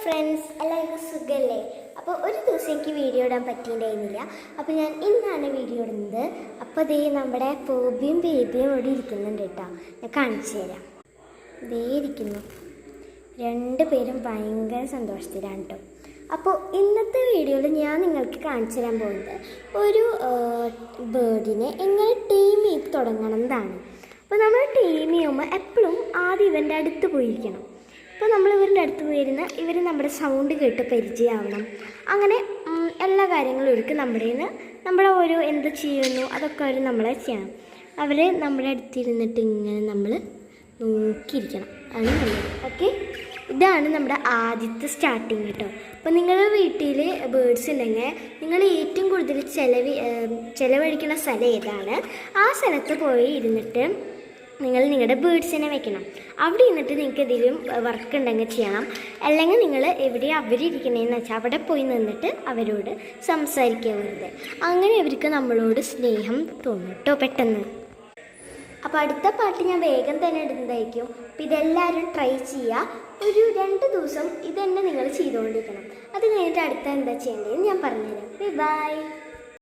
Friends, എല്ലാവർക്കും സുഖമല്ലേ? അപ്പോൾ ഒരു ദിവസം എനിക്ക് വീഡിയോ ഇടാൻ പറ്റിയിട്ടുണ്ടായിരുന്നില്ല. അപ്പോൾ ഞാൻ ഇന്നാണ് വീഡിയോ ഇടുന്നത്. അപ്പോൾ ദേ നമ്മുടെ പോബിയും ബേബിയും ഇവിടെ ഇരിക്കുന്നുണ്ട് കേട്ടോ. ഞാൻ കാണിച്ചു തരാം. ദേ ഇരിക്കുന്നു. രണ്ടുപേരും ഭയങ്കര സന്തോഷത്തിലാണ് കേട്ടോ. അപ്പോൾ ഇന്നത്തെ വീഡിയോയിൽ ഞാൻ നിങ്ങൾക്ക് കാണിച്ചു തരാൻ പോകുന്നത് ഒരു ബേർഡിനെ എങ്ങനെ ടീം ചെയ്ത് തുടങ്ങണം എന്നതാണ്. അപ്പോൾ നമ്മൾ ടീം ചെയ്യുമ്പോൾ എപ്പോഴും ആദ്യം ഇവൻ്റെ അടുത്ത് പോയിരിക്കണം. അപ്പോൾ നമ്മൾ ഇവരുടെ അടുത്ത് പോയിരുന്ന് ഇവർ നമ്മുടെ സൗണ്ട് കേട്ട് പരിചയമാവണം. അങ്ങനെ എല്ലാ കാര്യങ്ങളും ഒരുക്കും നമ്മുടെ ഓരോ എന്ത് ചെയ്യുന്നു അതൊക്കെ അവർ നമ്മളെ ചെയ്യണം. അവർ നമ്മുടെ അടുത്തിരുന്നിട്ട് ഇങ്ങനെ നമ്മൾ നോക്കിയിരിക്കണം. ആണ് നല്ലത്. ഓക്കെ, ഇതാണ് നമ്മുടെ ആദ്യത്തെ സ്റ്റാർട്ടിങ് കേട്ടോ. അപ്പോൾ നിങ്ങളുടെ വീട്ടിൽ ബേർഡ്സ് ഉണ്ടെങ്കിൽ നിങ്ങൾ ഏറ്റവും കൂടുതൽ ചിലവഴിക്കുന്ന സ്ഥലം ഏതാണ്? ആ സ്ഥലത്ത് പോയി ഇരുന്നിട്ട് നിങ്ങൾ നിങ്ങളുടെ ബേർഡ്സിനെ വെക്കണം. അവിടെ ഇരുന്നിട്ട് നിങ്ങൾക്ക് എന്തെങ്കിലും വർക്ക് ഉണ്ടെങ്കിൽ ചെയ്യണം. അല്ലെങ്കിൽ നിങ്ങൾ എവിടെ അവരിരിക്കണേന്ന് വെച്ചാൽ അവിടെ പോയി നിന്നിട്ട് അവരോട് സംസാരിക്കുക വെറുതെ. അങ്ങനെ അവർക്ക് നമ്മളോട് സ്നേഹം തോന്നും കേട്ടോ പെട്ടെന്ന്. അപ്പോൾ അടുത്ത പാട്ട് ഞാൻ വേഗം തന്നെ ഇടുന്നതായിരിക്കും. അപ്പോൾ ഇതെല്ലാവരും ട്രൈ ചെയ്യുക. ഒരു 2 ദിവസം ഇതന്നെ നിങ്ങൾ ചെയ്തുകൊണ്ടിരിക്കണം. അത് കഴിഞ്ഞിട്ട് അടുത്ത എന്താ ചെയ്യേണ്ടതെന്ന് ഞാൻ പറഞ്ഞുതരാം. ബൈ.